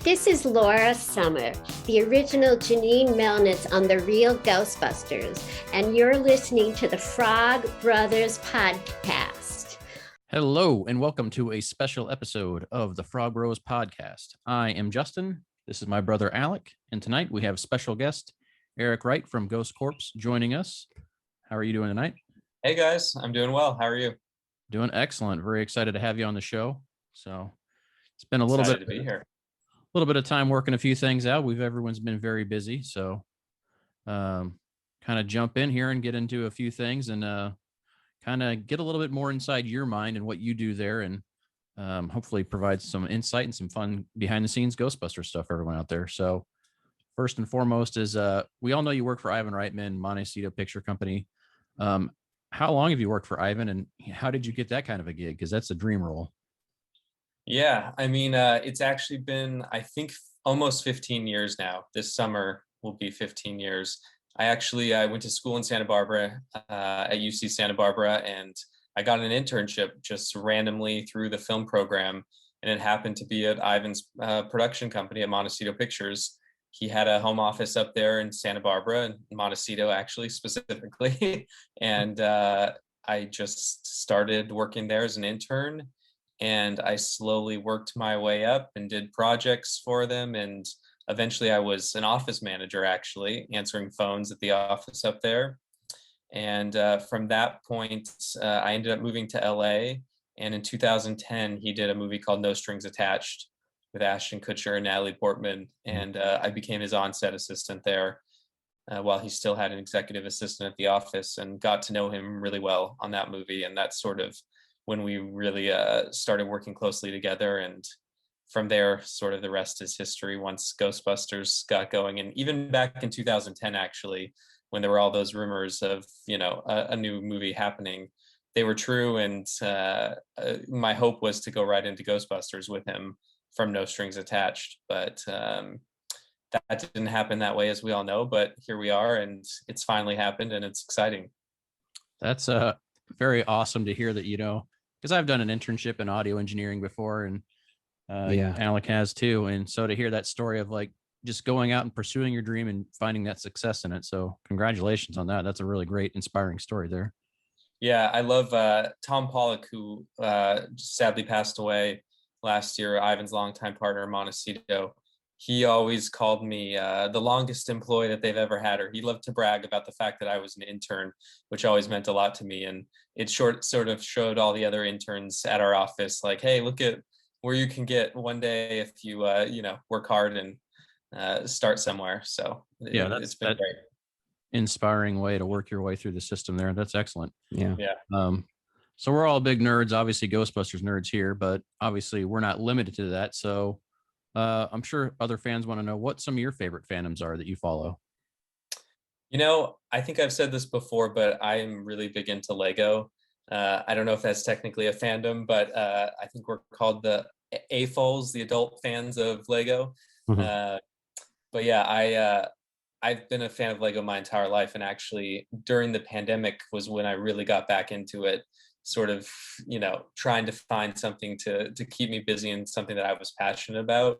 This is Laura Summer, the original Janine Melnitz on The Real Ghostbusters, and you're listening to the Frog Brothers Podcast. Hello, and welcome to a special episode of the Frog Bros Podcast. I am Justin. This is my brother Alec, and tonight we have special guest Eric Reich from Ghost Corps joining us. How are you doing tonight? Hey guys, I'm doing well. How are you? Doing excellent. Very excited to have you on the show. So it's been a Excited to be here. Little bit of time working a few things out. Everyone's been very busy, so kind of jump in here and get into a few things and kind of get a little bit more inside your mind and what you do there, and hopefully provide some insight and some fun behind the scenes Ghostbusters stuff for everyone out there. So first and foremost is we all know you work for Ivan Reitman, Montecito Picture Company. How long have you worked for Ivan, and how did you get that kind of a gig? Because that's a dream role. Yeah, I mean, it's actually been, I think, almost 15 years now. This summer will be 15 years. I went to school in Santa Barbara, at UC Santa Barbara, and I got an internship just randomly through the film program, and it happened to be at Ivan's production company at Montecito Pictures. He had a home office up there in Santa Barbara, and Montecito actually specifically, and I just started working there as an intern. And I slowly worked my way up and did projects for them. And eventually I was an office manager, actually, answering phones at the office up there. And from that point, I ended up moving to LA. And in 2010, he did a movie called No Strings Attached with Ashton Kutcher and Natalie Portman. And I became his on-set assistant there while he still had an executive assistant at the office, and got to know him really well on that movie. And that's sort of when we really started working closely together. And from there, sort of the rest is history once Ghostbusters got going. And even back in 2010, actually, when there were all those rumors of, a new movie happening, they were true. And my hope was to go right into Ghostbusters with him from No Strings Attached. But that didn't happen that way, as we all know. But here we are, and it's finally happened, and it's exciting. That's very awesome to hear that, because I've done an internship in audio engineering before, and Alec has too. And so to hear that story of like just going out and pursuing your dream and finding that success in it. So congratulations on that. That's a really great, inspiring story there. Yeah, I love Tom Pollock, who sadly passed away last year, Ivan's longtime partner in Montecito. He always called me the longest employee that they've ever had, or he loved to brag about the fact that I was an intern, which always meant a lot to me. And it sort of showed all the other interns at our office, like, hey, look at where you can get one day if you, work hard and start somewhere. So it's been great. Inspiring way to work your way through the system there. That's excellent. Yeah. So we're all big nerds, obviously Ghostbusters nerds here, but obviously we're not limited to that. So I'm sure other fans want to know what some of your favorite fandoms are that you follow. I think I've said this before, but I am really big into Lego. I don't know if that's technically a fandom, but I think we're called the AFOLs, the adult fans of Lego. Mm-hmm. But yeah, I've been a fan of Lego my entire life. And actually during the pandemic was when I really got back into it, sort of, trying to find something to keep me busy and something that I was passionate about.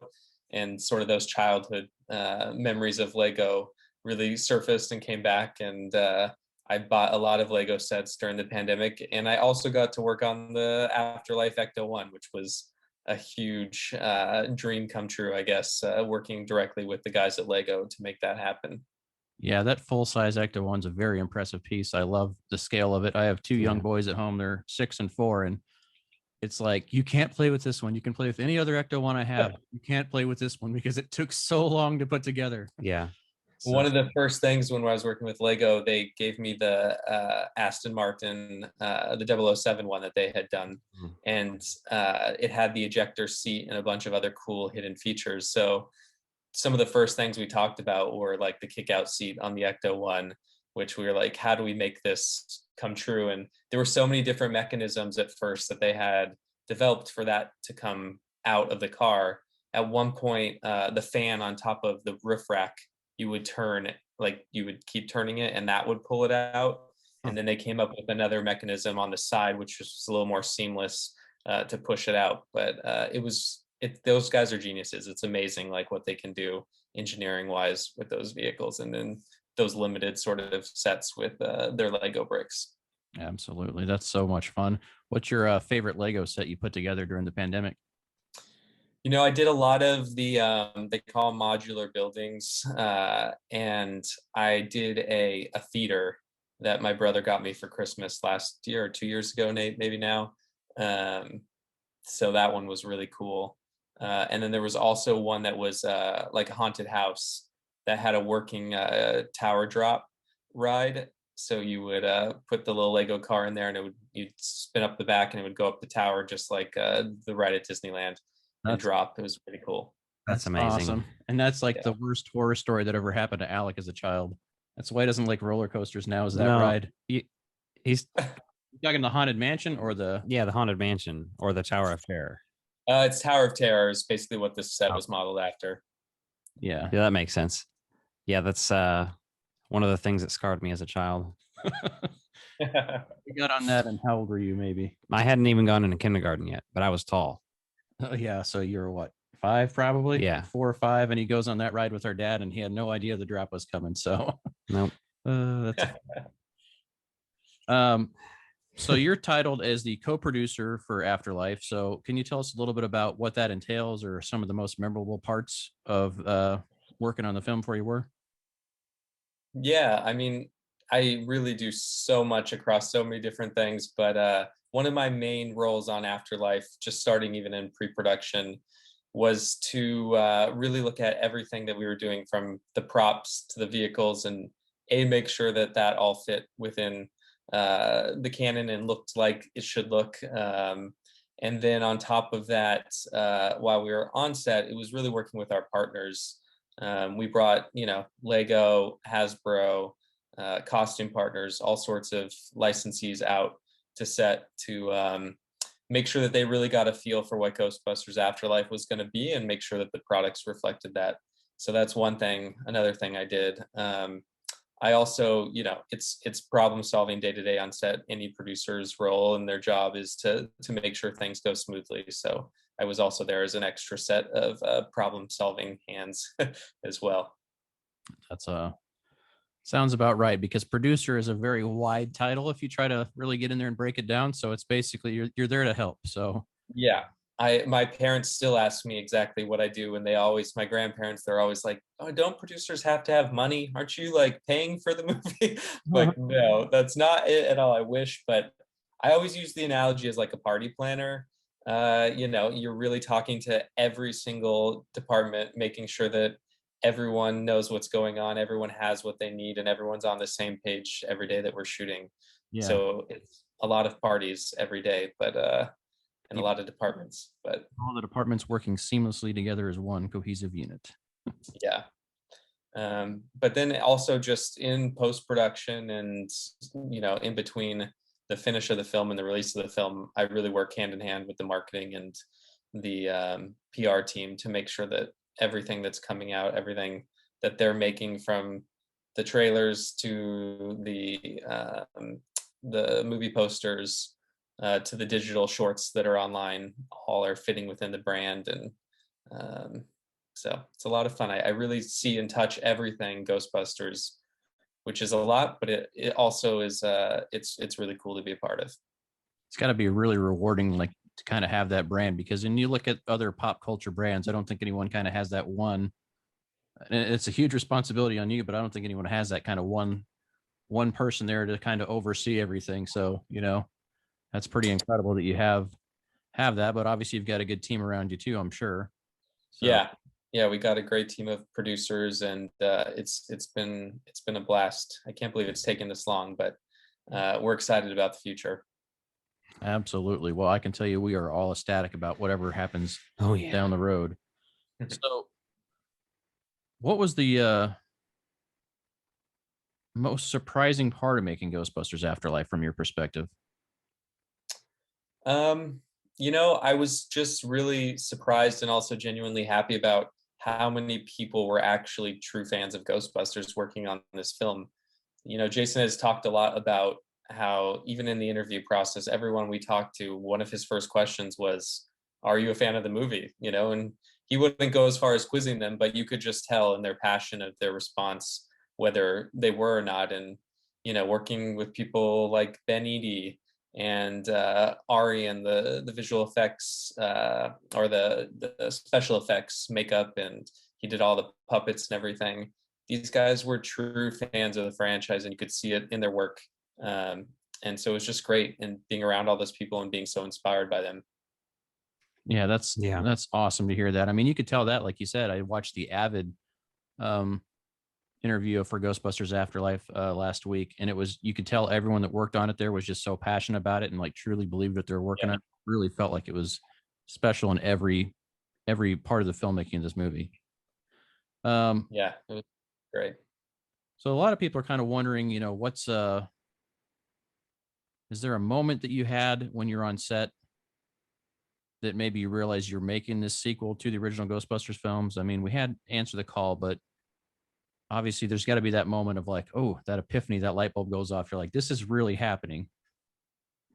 And sort of those childhood memories of Lego really surfaced and came back. And I bought a lot of Lego sets during the pandemic. And I also got to work on the Afterlife Ecto-1, which was a huge dream come true, I guess, working directly with the guys at Lego to make that happen. Yeah, that full-size Ecto-1's a very impressive piece. I love the scale of it. I have two young boys at home. They're 6 and 4, and it's like, you can't play with this one. You can play with any other Ecto-1 I have. You can't play with this one because it took so long to put together. Yeah. So. One of the first things when I was working with Lego, they gave me the Aston Martin, the 007 one that they had done. And it had the ejector seat and a bunch of other cool hidden features. So some of the first things we talked about were like the kick-out seat on the Ecto-1, which we were like, how do we make this come true? And there were so many different mechanisms at first that they had developed for that to come out of the car. At one point, the fan on top of the roof rack, you would turn, like you would keep turning it and that would pull it out. And then they came up with another mechanism on the side, which was a little more seamless to push it out. But it's those guys are geniuses. It's amazing like what they can do engineering wise with those vehicles, and then those limited sort of sets with their Lego bricks. Absolutely. That's so much fun. What's your favorite Lego set you put together during the pandemic? I did a lot of the they call them modular buildings, and I did a theater that my brother got me for Christmas last year or 2 years ago, maybe now. So that one was really cool. And then there was also one that was like a haunted house that had a working tower drop ride. So you would put the little Lego car in there, and you'd spin up the back, and it would go up the tower just like the ride at Disneyland and That's drop. It was pretty cool. That's amazing. awesome. And that's like Yeah. the worst horror story that ever happened to Alec as a child. That's why he doesn't like roller coasters now, is that No, ride? He's You talking the Haunted Mansion or the the Haunted Mansion or the Tower of Terror. It's Tower of Terror is basically what this set Oh. was modeled after. yeah. Yeah, that makes sense. Yeah, that's one of the things that scarred me as a child. You got on that, and how old were you maybe? I hadn't even gone into kindergarten yet, but I was tall. Oh yeah, so you're what, 5 probably? Yeah. 4 or 5, and he goes on that ride with our dad, and he had no idea the drop was coming. So Nope. that's so you're titled as the co-producer for Afterlife. So can you tell us a little bit about what that entails, or some of the most memorable parts of working on the film for you were? Yeah, I mean, I really do so much across so many different things, but one of my main roles on Afterlife, just starting even in pre-production, was to really look at everything that we were doing, from the props to the vehicles, and make sure that that all fit within the canon and looked like it should look. And then on top of that, while we were on set, it was really working with our partners. We brought, Lego, Hasbro, costume partners, all sorts of licensees out to set to make sure that they really got a feel for what Ghostbusters Afterlife was going to be, and make sure that the products reflected that. So that's one thing. Another thing I did. I also, it's problem solving day to day on set. Any producer's role and their job is to make sure things go smoothly. So I was also there as an extra set of problem solving hands as well. That's sounds about right, because producer is a very wide title if you try to really get in there and break it down. So it's basically you're there to help. So Yeah. My parents still ask me exactly what I do, and my grandparents, they're always like, "Oh, don't producers have to have money? Aren't you like paying for the movie?" Like, no, that's not it at all. I wish, but I always use the analogy as like a party planner. You're really talking to every single department, making sure that everyone knows what's going on, everyone has what they need, and everyone's on the same page every day that we're shooting. yeah, So it's a lot of parties every day, but and a lot of departments, but all the departments working seamlessly together as one cohesive unit. yeah. But then also just in post-production and, in between the finish of the film and the release of the film, I really work hand in hand with the marketing and the PR team to make sure that everything that's coming out, everything that they're making, from the trailers to the movie posters, to the digital shorts that are online, all are fitting within the brand. And so it's a lot of fun. I really see and touch everything Ghostbusters, which is a lot, but it also is it's really cool to be a part of. It's got to be really rewarding, like, to kind of have that brand, because when you look at other pop culture brands, I don't think anyone kind of has that one. And it's a huge responsibility on you, but I don't think anyone has that kind of one person there to kind of oversee everything. So, that's pretty incredible that you have that, but obviously you've got a good team around you too, I'm sure. So, yeah, we got a great team of producers, and it's been a blast. I can't believe it's taken this long, but we're excited about the future. absolutely. Well, I can tell you, we are all ecstatic about whatever happens down the road. So what was the most surprising part of making Ghostbusters Afterlife from your perspective? I was just really surprised and also genuinely happy about how many people were actually true fans of Ghostbusters working on this film. Jason has talked a lot about how even in the interview process, everyone we talked to, one of his first questions was, are you a fan of the movie? And he wouldn't go as far as quizzing them, but you could just tell in their passion of their response whether they were or not. And working with people like Ben Eady and Ari and the visual effects or the special effects makeup, and he did all the puppets and everything. These guys were true fans of the franchise, and you could see it in their work. And so it was just great, and being around all those people and being so inspired by them. Yeah, that's awesome to hear that. I mean, you could tell that, like you said, I watched the Avid interview for Ghostbusters Afterlife last week, and you could tell everyone that worked on it there was just so passionate about it and like truly believed that they're working on it. Really felt like it was special in every part of the filmmaking of this movie. Yeah, it was great. So a lot of people are kind of wondering, what's is there a moment that you had when you're on set that maybe you realize you're making this sequel to the original Ghostbusters films? I mean, we had Answer the Call, but obviously there's got to be that moment of like, oh, that epiphany, that light bulb goes off. You're like, this is really happening.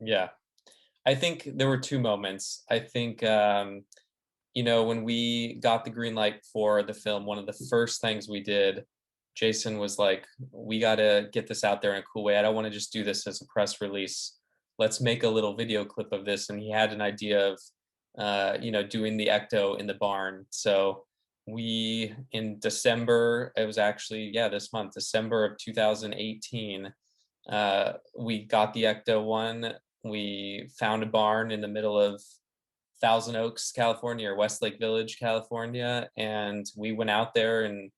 Yeah. I think there were two moments. I think, when we got the green light for the film, one of the first things we did, Jason was like, we got to get this out there in a cool way. I don't want to just do this as a press release. Let's make a little video clip of this. And he had an idea of, doing the ecto in the barn. So we, in December, it was actually, this month, December of 2018, we got the ecto one. We found a barn in the middle of Thousand Oaks, California, or Westlake Village, California. And we went out there and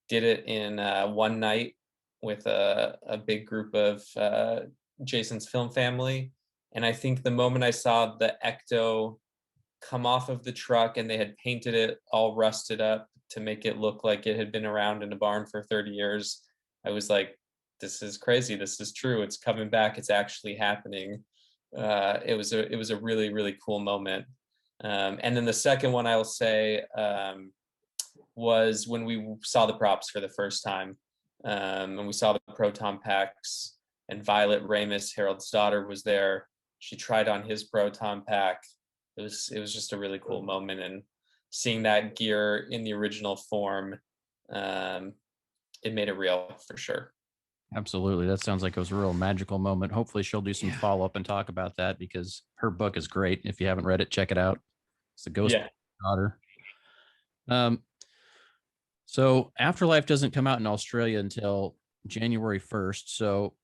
did it in one night with a big group of Jason's film family. And I think the moment I saw the ecto come off of the truck and they had painted it all rusted up to make it look like it had been around in a barn for 30 years, I was like, this is crazy. This is true. It's coming back. It's actually happening. It was a really, really cool moment. And then the second one I'll say was when we saw the props for the first time, and we saw the proton packs, and Violet Ramis, Harold's daughter, was there. She tried on his proton pack. It was just a really cool moment, and seeing that gear in the original form, it made it real for sure. Absolutely. That sounds like it was a real magical moment. Hopefully she'll do some follow-up and talk about that, because her book is great. If you haven't read it, check it out. It's the Ghost Daughter. So Afterlife doesn't come out in Australia until January 1st. So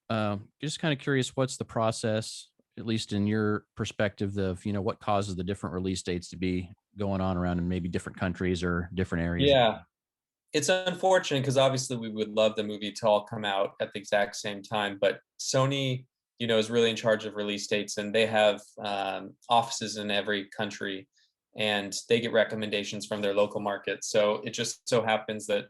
just kind of curious, what's the process, at least in your perspective, of, what causes the different release dates to be going on around in maybe different countries or different areas? Yeah. It's unfortunate because obviously we would love the movie to all come out at the exact same time, but Sony, is really in charge of release dates, and they have offices in every country, and they get recommendations from their local markets. So it just so happens that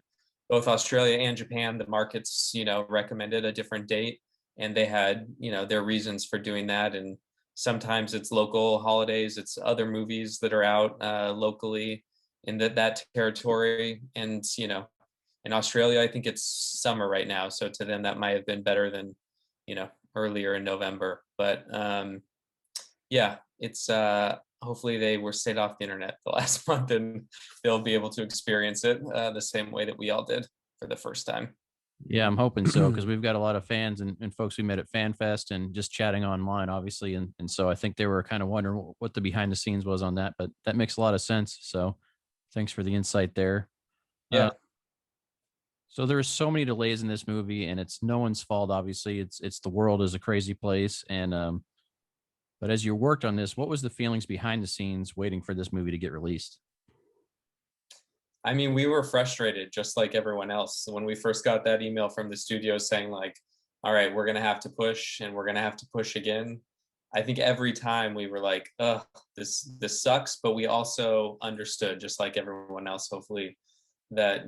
both Australia and Japan, the markets, recommended a different date, and they had, their reasons for doing that. And sometimes it's local holidays, it's other movies that are out locally in that territory. And in Australia, I think it's summer right now, so to them that might have been better than earlier in November. But it's hopefully they were stayed off the internet the last month, and they'll be able to experience it the same way that we all did for the first time. Yeah, I'm hoping so, because we've got a lot of fans and folks we met at FanFest and just chatting online, obviously. And so I think they were kind of wondering what the behind the scenes was on that, but that makes a lot of sense. So thanks for the insight there. Yeah. So there's so many delays in this movie, and it's no one's fault. Obviously, it's the world is a crazy place. And but as you worked on this, what was the feelings behind the scenes waiting for this movie to get released? I mean, we were frustrated just like everyone else. When we first got that email from the studio saying like, all right, we're going to have to push, and we're going to have to push again. I think every time we were like, ugh, this sucks. But we also understood, just like everyone else, hopefully, that,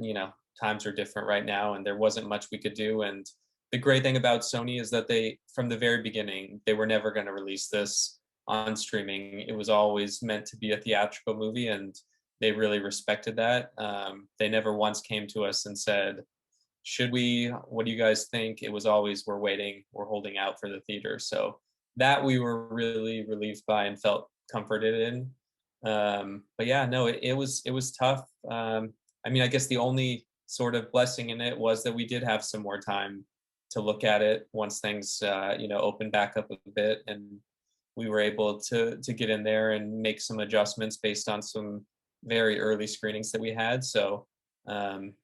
times are different right now, and there wasn't much we could do. And the great thing about Sony is that they, from the very beginning, they were never going to release this on streaming. It was always meant to be a theatrical movie, and they really respected that. They never once came to us and said, what do you guys think? It was always, we're waiting, we're holding out for the theater. So that we were really relieved by and felt comforted in. But yeah, no, it was tough. I mean, I guess the only sort of blessing in it was that we did have some more time to look at it once things opened back up a bit, and we were able to get in there and make some adjustments based on some very early screenings that we had. So um,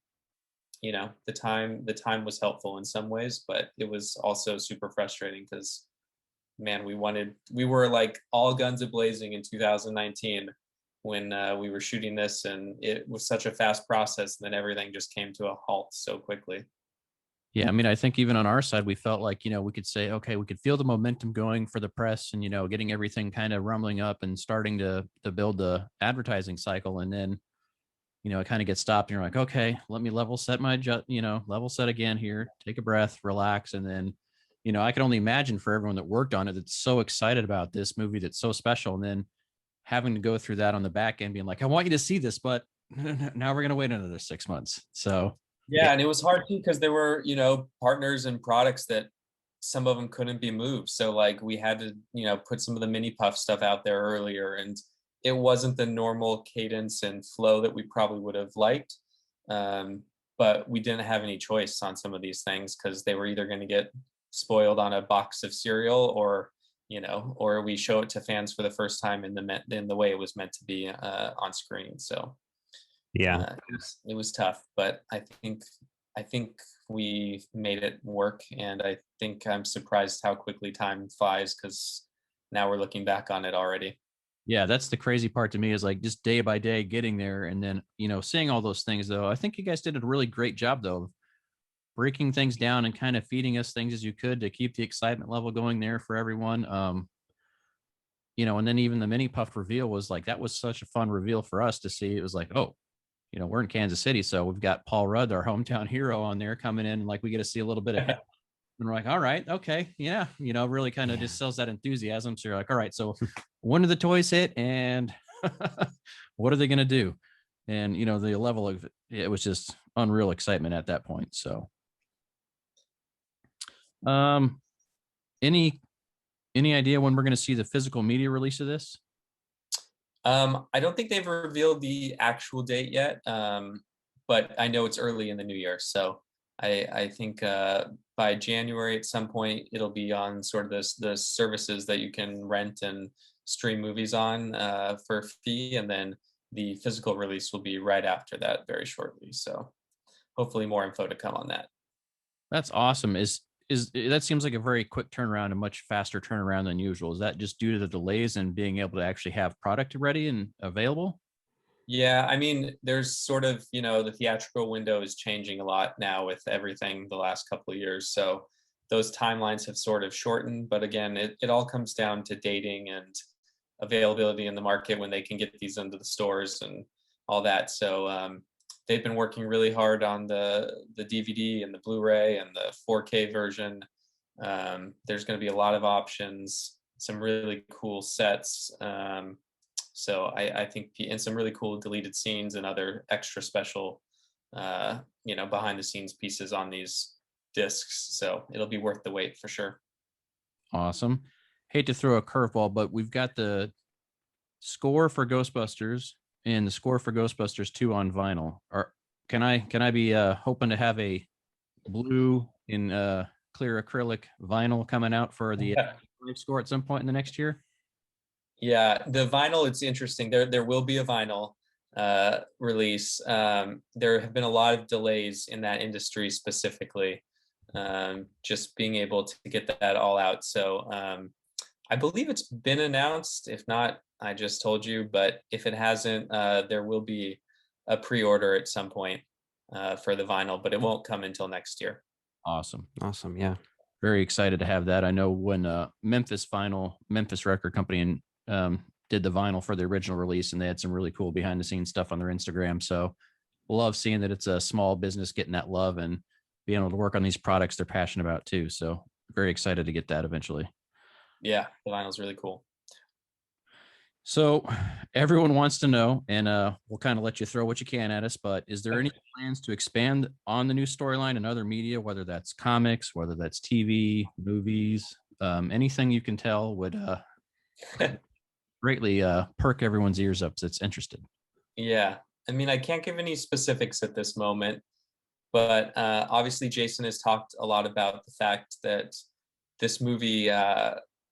the time was helpful in some ways, but it was also super frustrating because man, we were like all guns a blazing in 2019 when we were shooting this, and it was such a fast process, and then everything just came to a halt so quickly. Yeah, I mean, I think even on our side, we felt like, we could say, okay, we could feel the momentum going for the press and, getting everything kind of rumbling up and starting to build the advertising cycle. And then, it kind of gets stopped and you're like, okay, let me level set level set again here, take a breath, relax. And then, I can only imagine for everyone that worked on it, that's so excited about this movie, that's so special. And then having to go through that on the back end, being like, I want you to see this, but now we're going to wait another 6 months. So, Yeah, and it was hard too because there were, partners and products that some of them couldn't be moved. So like we had to, put some of the mini puff stuff out there earlier, and it wasn't the normal cadence and flow that we probably would have liked. Um, but we didn't have any choice on some of these things because they were either going to get spoiled on a box of cereal, or we show it to fans for the first time in the way it was meant to be on screen. So Yeah. it was tough, but I think we made it work, and I think I'm surprised how quickly time flies because now we're looking back on it already. yeah, that's the crazy part to me, is like just day by day getting there. And then, seeing all those things though. I think you guys did a really great job though, of breaking things down and kind of feeding us things as you could to keep the excitement level going there for everyone. And then even the mini puff reveal was like, that was such a fun reveal for us to see. It was like, oh, we're in Kansas City, so we've got Paul Rudd, our hometown hero, on there coming in, and like we get to see a little bit of him. And we're like, all right, okay, yeah, really kind of just sells that enthusiasm. So you're like, all right, so when do the toys hit, and what are they going to do? And the level of it was just unreal excitement at that point. So, any idea when we're going to see the physical media release of this? I don't think they've revealed the actual date yet, but I know it's early in the new year. So I think by January at some point it'll be on sort of the services that you can rent and stream movies on for a fee, and then the physical release will be right after that, very shortly. So hopefully more info to come on that. That's awesome. Is that seems like a very quick turnaround, a much faster turnaround than usual. Is that just due to the delays and being able to actually have product ready and available? Yeah, I mean, there's sort of, the theatrical window is changing a lot now with everything the last couple of years. So those timelines have sort of shortened. But again, it all comes down to dating and availability in the market when they can get these into the stores and all that. So they've been working really hard on the DVD and the Blu-ray and the 4K version. There's going to be a lot of options, some really cool sets. So I think, and some really cool deleted scenes and other extra special, behind the scenes pieces on these discs. So it'll be worth the wait for sure. Awesome. Hate to throw a curveball, but we've got the score for Ghostbusters and the score for Ghostbusters 2 on vinyl. Can I be hoping to have a blue in clear acrylic vinyl coming out for the score at some point in the next year? Yeah, the vinyl, it's interesting. There will be a vinyl release. There have been a lot of delays in that industry specifically, just being able to get that all out. So I believe it's been announced. If not, I just told you. But if it hasn't, there will be a pre-order at some point for the vinyl, but it won't come until next year. Awesome. Yeah. Very excited to have that. I know when Memphis Record Company did the vinyl for the original release, and they had some really cool behind the scenes stuff on their Instagram. So love seeing that it's a small business getting that love and being able to work on these products they're passionate about too. So very excited to get that eventually. Yeah, the vinyl's really cool. So everyone wants to know, and we'll kind of let you throw what you can at us, but is there any plans to expand on the new storyline and other media, whether that's comics, whether that's TV, movies, anything you can tell would greatly perk everyone's ears up that's interested. Yeah. I mean, I can't give any specifics at this moment, but obviously Jason has talked a lot about the fact that this movie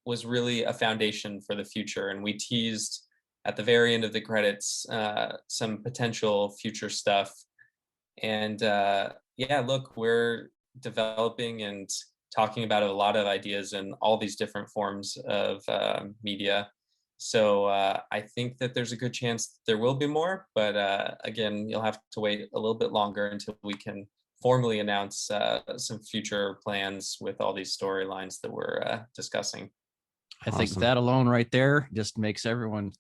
was really a foundation for the future. And we teased at the very end of the credits some potential future stuff. And yeah, look, we're developing and talking about a lot of ideas in all these different forms of media. So I think that there's a good chance there will be more, but again, you'll have to wait a little bit longer until we can formally announce some future plans with all these storylines that we're discussing. I think Awesome. that alone right there just makes everyone,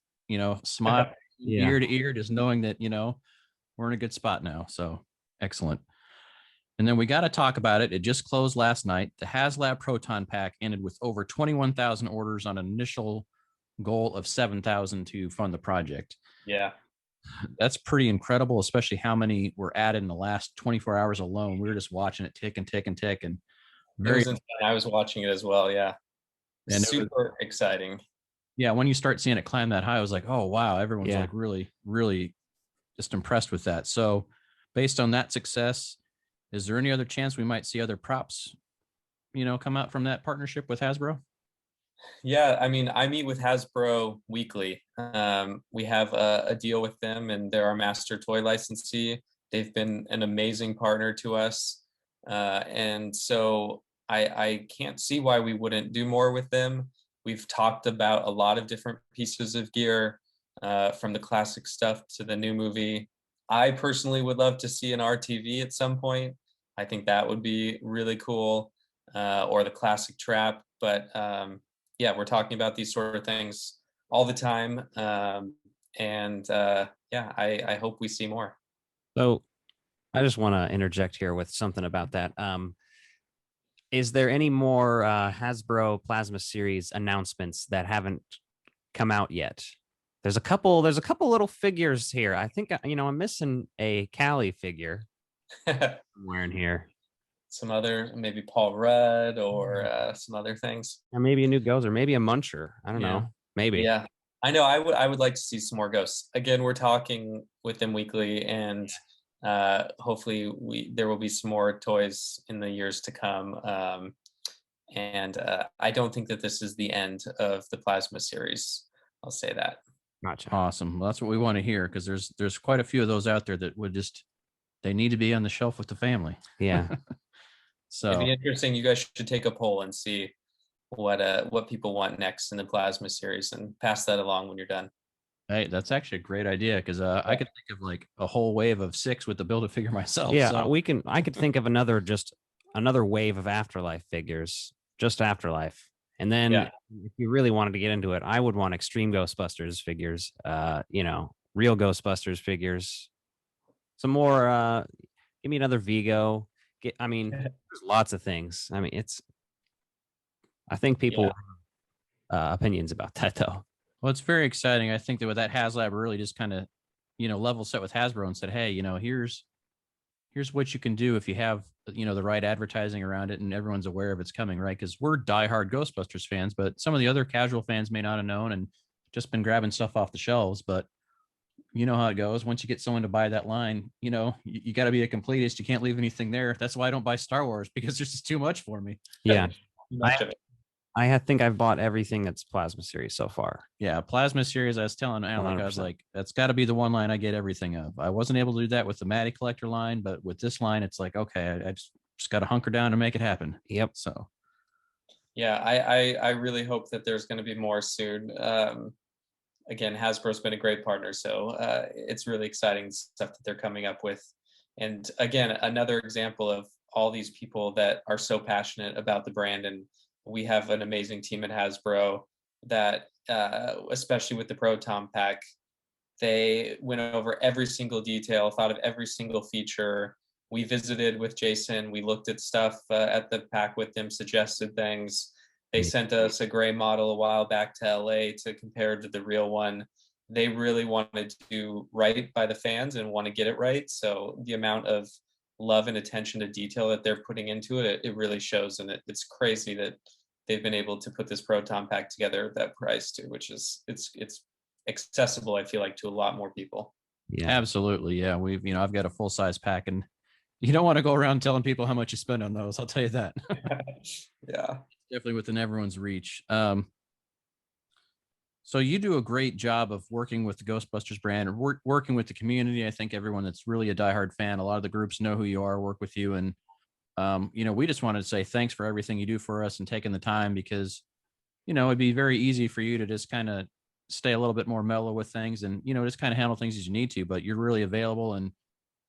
smile Yeah. ear to ear, just knowing that, we're in a good spot now. So excellent. And then we got to talk about it. It just closed last night. The HasLab Proton Pack ended with over 21,000 orders on an initial goal of 7,000 to fund the project. Yeah. That's pretty incredible, especially how many were added in the last 24 hours alone. We were just watching it tick and tick and tick, and It very was insane. I was watching it as well. Yeah. And it was- super exciting. yeah. When you start seeing it climb that high, I was like, oh wow, everyone's Yeah. like really, really just impressed with that. So, based on that success, is there any other chance we might see other props, come out from that partnership with Hasbro? Yeah, I mean, I meet with Hasbro weekly. We have a deal with them, and they're our master toy licensee. They've been an amazing partner to us, and so I can't see why we wouldn't do more with them. We've talked about a lot of different pieces of gear, from the classic stuff to the new movie. I personally would love to see an RTV at some point. I think that would be really cool, or the classic trap. But yeah, we're talking about these sort of things all the time. And yeah, I hope we see more. So I just want to interject here with something about that. Is there any more Hasbro Plasma Series announcements that haven't come out yet? There's a couple little figures here. I think I'm missing a Callie figure somewhere in here. Some other, maybe Paul Rudd or some other things. Or maybe a new Ghost, or maybe a Muncher. I don't Yeah. know. Maybe. Yeah, I know. I would like to see some more ghosts. Again, we're talking with them weekly, and hopefully there will be some more toys in the years to come. And I don't think that this is the end of the Plasma series. I'll say that. Gotcha. Awesome. Well, that's what we want to hear, because there's quite a few of those out there that would they need to be on the shelf with the family. Yeah. So It'd be interesting. You guys should take a poll and see what people want next in the Plasma series, and pass that along when you're done. hey, that's actually a great idea, because I could think of like a whole wave of 6 with the Build-A-Figure myself. Yeah, so. I could think of another wave of Afterlife figures, just Afterlife. And then if you really wanted to get into it, I would want Extreme Ghostbusters figures, real Ghostbusters figures. Some more, give me another Vigo. There's lots of things. I mean, I think people opinions about that though. Well, it's very exciting. I think that with that HasLab really just kind of, level set with Hasbro and said, hey, here's what you can do if you have, the right advertising around it and everyone's aware of it's coming, right? Because we're diehard Ghostbusters fans, but some of the other casual fans may not have known and just been grabbing stuff off the shelves. But you know how it goes. Once you get someone to buy that line, you got to be a completist. You can't leave anything there. That's why I don't buy Star Wars, because there's just too much for me. Yeah. Much of it. I think I've bought everything that's Plasma Series so far. Yeah, Plasma Series. I was telling Alec, I was 100%. like, that's got to be the one line I get everything of. I wasn't able to do that with the Matty Collector line, but with this line, it's like, okay, I just got to hunker down and make it happen. Yep. So, Yeah, I really hope that there's going to be more soon. Again, Hasbro's been a great partner, so it's really exciting stuff that they're coming up with. And again, another example of all these people that are so passionate about the brand. And we have an amazing team at Hasbro that, especially with the Proton Pack, they went over every single detail, thought of every single feature. We visited with Jason. We looked at stuff at the pack with him, suggested things. They sent us a gray model a while back to LA to compare to the real one. They really wanted to do right by the fans and want to get it right. So the amount of love and attention to detail that they're putting into it, it really shows. And it's crazy that they've been able to put this proton pack together at that price too, which is it's accessible, I feel like, to a lot more people. Yeah, Absolutely. Yeah. I've got a full size pack, and you don't want to go around telling people how much you spend on those. I'll tell you that. Yeah. Definitely within everyone's reach. So you do a great job of working with the Ghostbusters brand, or working with the community. I think everyone that's really a diehard fan, a lot of the groups know who you are, work with you. And, we just wanted to say thanks for everything you do for us and taking the time, because, it'd be very easy for you to just kind of stay a little bit more mellow with things and, just kind of handle things as you need to, but you're really available and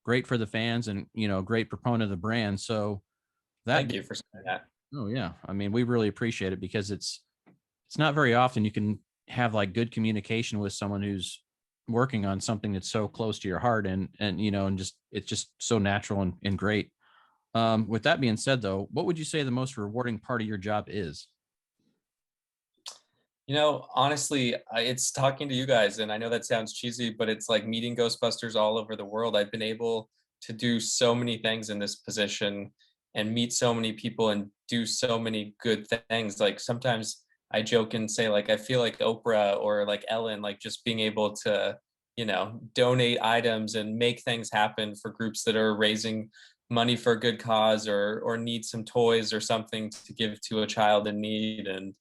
great for the fans and, great proponent of the brand. So Thank you for saying that. Oh yeah. I mean, we really appreciate it, because it's not very often you can have like good communication with someone who's working on something that's so close to your heart, and just it's just so natural and great. With that being said, though, what would you say the most rewarding part of your job is? Honestly, it's talking to you guys, and I know that sounds cheesy, but it's like meeting Ghostbusters all over the world. I've been able to do so many things in this position and meet so many people and do so many good things. Like sometimes I joke and say, like, I feel like Oprah or like Ellen, like just being able to, donate items and make things happen for groups that are raising money for a good cause, or need some toys or something to give to a child in need, and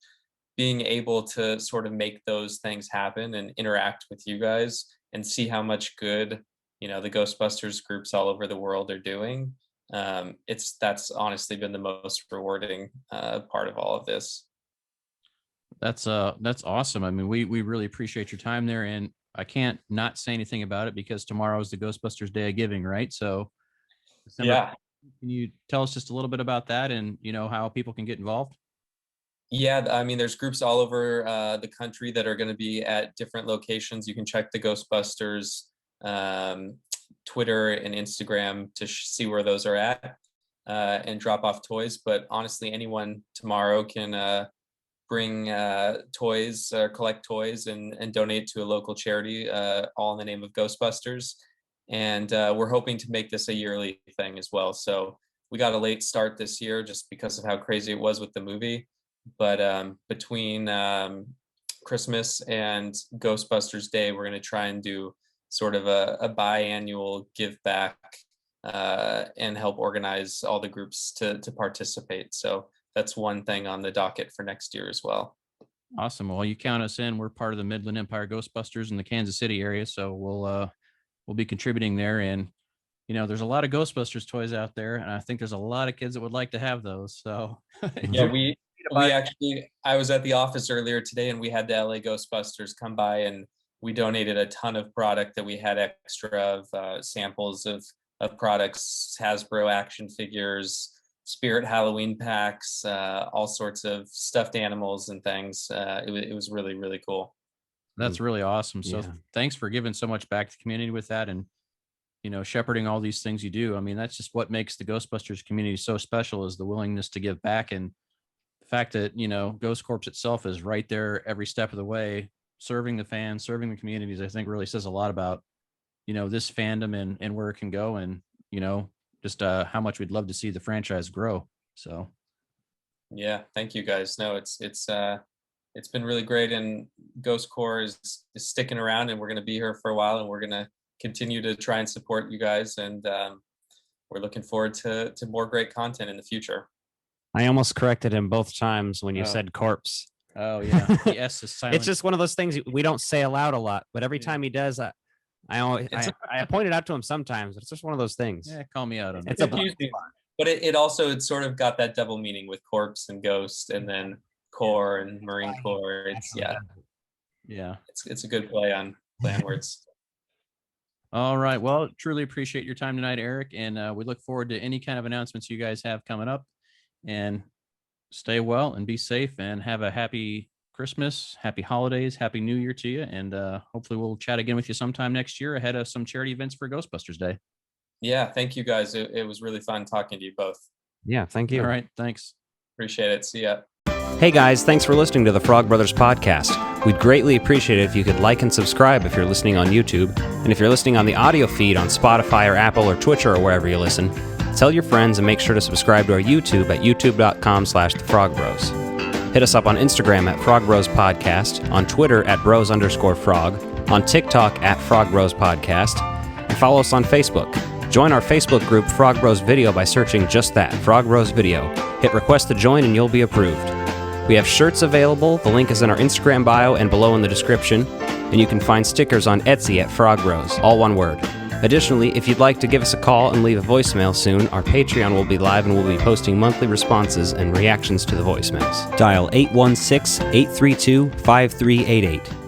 being able to sort of make those things happen and interact with you guys and see how much good, the Ghostbusters groups all over the world are doing. That's honestly been the most rewarding part of all of this. That's awesome. I mean, we really appreciate your time there, and I can't not say anything about it, because tomorrow is the Ghostbusters Day of Giving, right? So Yeah. Can you tell us just a little bit about that, and how people can get involved? Yeah, I mean, there's groups all over the country that are going to be at different locations. You can check the Ghostbusters Twitter and Instagram to see where those are at, and drop off toys. But honestly, anyone tomorrow can bring toys, collect toys, and donate to a local charity, all in the name of Ghostbusters. And we're hoping to make this a yearly thing as well. So we got a late start this year just because of how crazy it was with the movie. But between Christmas and Ghostbusters Day, we're going to try and do sort of a biannual give back, and help organize all the groups to participate. So that's one thing on the docket for next year as well. Awesome. Well, you count us in. We're part of the Midland Empire Ghostbusters in the Kansas City area, so we'll be contributing there. And there's a lot of Ghostbusters toys out there, and I think there's a lot of kids that would like to have those. So yeah, we actually, I was at the office earlier today, and we had the LA Ghostbusters come by, and we donated a ton of product that we had extra of, samples of products, Hasbro action figures, Spirit Halloween packs, all sorts of stuffed animals and things. It was really, really cool. That's really awesome. So thanks for giving so much back to the community with that, and shepherding all these things you do. I mean, that's just what makes the Ghostbusters community so special, is the willingness to give back, and the fact that Ghost Corps itself is right there every step of the way, serving the fans, serving the communities. I think really says a lot about this fandom and where it can go, and just how much we'd love to see the franchise grow. So yeah, thank you guys. No, it's been really great, and Ghost Corps is sticking around, and we're going to be here for a while, and we're going to continue to try and support you guys, and we're looking forward to more great content in the future. I almost corrected him both times when you said corpse. Oh yeah, the S is silent. It's just one of those things we don't say aloud a lot, but every time he does, I point it out to him sometimes. But it's just one of those things. Yeah, call me out on it. It's confusing, but it also, it's sort of got that double meaning with corpse and ghost, and then Corps and Marine Corps. It's it's a good play on words. All right. Well, truly appreciate your time tonight, Eric, and we look forward to any kind of announcements you guys have coming up. And stay well and be safe, and have a happy Christmas, happy holidays, happy New Year to you. And hopefully we'll chat again with you sometime next year ahead of some charity events for Ghostbusters Day. Yeah, thank you guys. It was really fun talking to you both. Yeah, thank you. All right, thanks. Appreciate it. See ya. Hey guys, thanks for listening to the Frog Brothers podcast. We'd greatly appreciate it if you could like and subscribe if you're listening on YouTube. And if you're listening on the audio feed on Spotify or Apple or Twitch or wherever you listen, tell your friends and make sure to subscribe to our YouTube at youtube.com/thefrogbros. Hit us up on Instagram at Frog Bros Podcast, on Twitter at bros_frog, on TikTok at Frog Bros Podcast, and follow us on Facebook. Join our Facebook group Frog Bros Video by searching just that, Frog Bros Video. Hit request to join and you'll be approved. We have shirts available. The link is in our Instagram bio and below in the description. And you can find stickers on Etsy at Frog Bros, all one word. Additionally, if you'd like to give us a call and leave a voicemail soon, our Patreon will be live and we'll be posting monthly responses and reactions to the voicemails. Dial 816-832-5388.